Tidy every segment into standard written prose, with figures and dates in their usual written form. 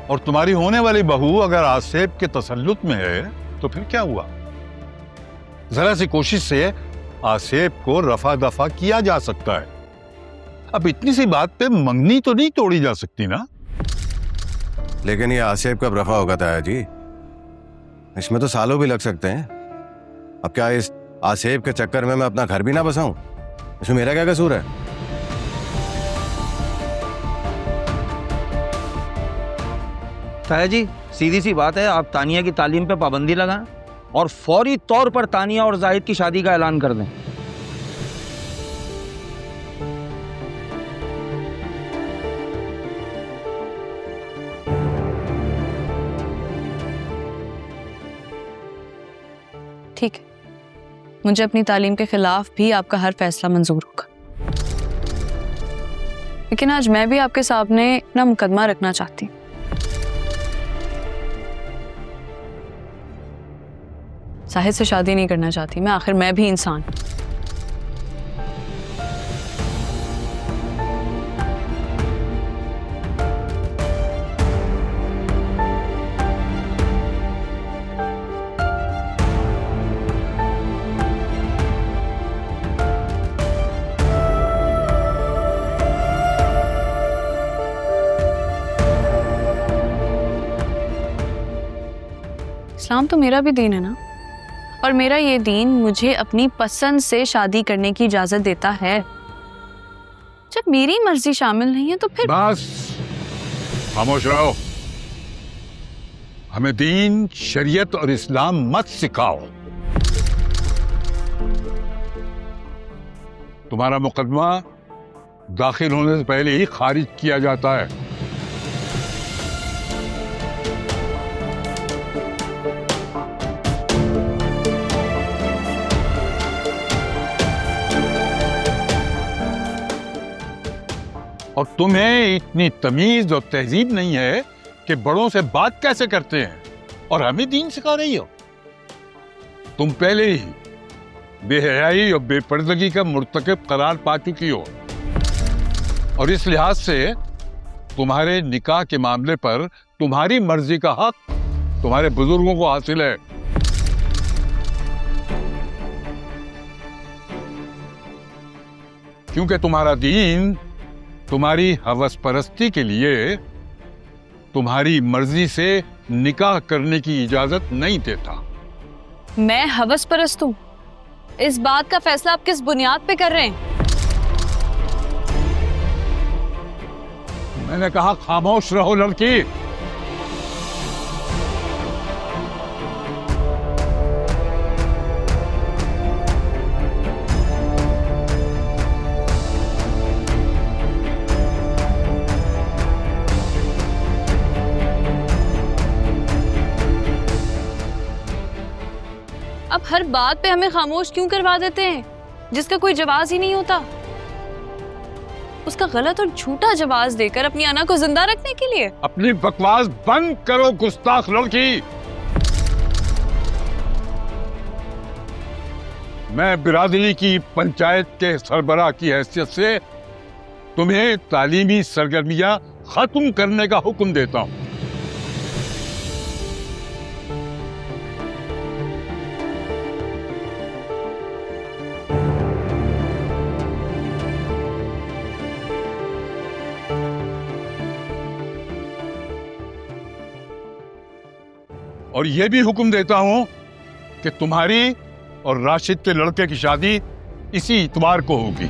और तुम्हारी होने वाली बहू अगर आसेफ के तसल्लुत में है तो फिर क्या हुआ? जरा सी कोशिश से आसेफ को रफा दफा किया जा सकता है। अब इतनी सी बात पे मंगनी तो नहीं तोड़ी जा सकती ना। लेकिन ये आसेफ कब रफा होगा ताया जी? इसमें तो सालों भी लग सकते हैं। अब क्या इस आसेफ के चक्कर में मैं अपना घर भी ना बसाऊं? इसमें मेरा क्या कसूर है? ताया जी, सीधी सी बात है, आप तानिया की तालीम पे पाबंदी लगाएं और फौरी तौर पर तानिया और जाहिद की शादी का ऐलान कर दें। ठीक है, मुझे अपनी तालीम के खिलाफ भी आपका हर फैसला मंजूर होगा, लेकिन आज मैं भी आपके सामने अपना मुकदमा रखना चाहती हूँ। साहिद से शादी नहीं करना चाहती मैं, आखिर मैं भी इंसान। इस्लाम तो मेरा भी दीन है ना, और मेरा ये दीन मुझे अपनी पसंद से शादी करने की इजाजत देता है। जब मेरी मर्जी शामिल नहीं है तो फिर बस खामोश रहो। हमें दीन, शरीयत और इस्लाम मत सिखाओ। तुम्हारा मुकदमा दाखिल होने से पहले ही खारिज किया जाता है। और तुम्हें इतनी तमीज और तहजीब नहीं है कि बड़ों से बात कैसे करते हैं, और हमें दीन सिखा रही हो। तुम पहले ही बेहयाई और बेपर्दगी का मुर्तकब करार पा चुकी हो, और इस लिहाज से तुम्हारे निकाह के मामले पर तुम्हारी मर्जी का हक तुम्हारे बुजुर्गों को हासिल है। क्योंकि तुम्हारा दीन तुम्हारी हवस परस्ती के लिए तुम्हारी मर्जी से निकाह करने की इजाजत नहीं देता। मैं हवस परस्त हूँ? इस बात का फैसला आप किस बुनियाद पे कर रहे हैं? मैंने कहा खामोश रहो लड़की। अब हर बात पे हमें खामोश क्यों करवा देते हैं, जिसका कोई जवाब ही नहीं होता? उसका गलत और झूठा जवाब देकर अपनी अना को जिंदा रखने के लिए? अपनी बकवास बंद करो गुस्ताख लड़की। मैं बिरादरी की पंचायत के सरबराह की हैसियत से तुम्हें तालीमी सरगर्मियां खत्म करने का हुक्म देता हूं। और यह भी हुक्म देता हूं कि तुम्हारी और राशिद के लड़के की शादी इसी इतवार को होगी।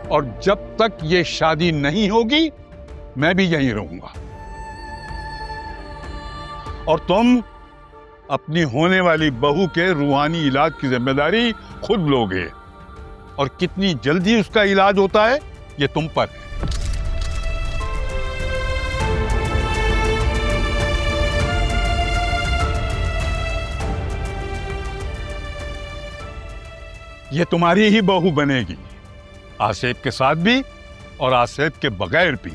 और जब तक ये शादी नहीं होगी मैं भी यहीं रहूंगा, और तुम अपनी होने वाली बहू के रूहानी इलाज की जिम्मेदारी खुद लोगे, और कितनी जल्दी उसका इलाज होता है ये तुम पर है। ये तुम्हारी ही बहू बनेगी, आसेफ के साथ भी और आसेफ के बगैर भी।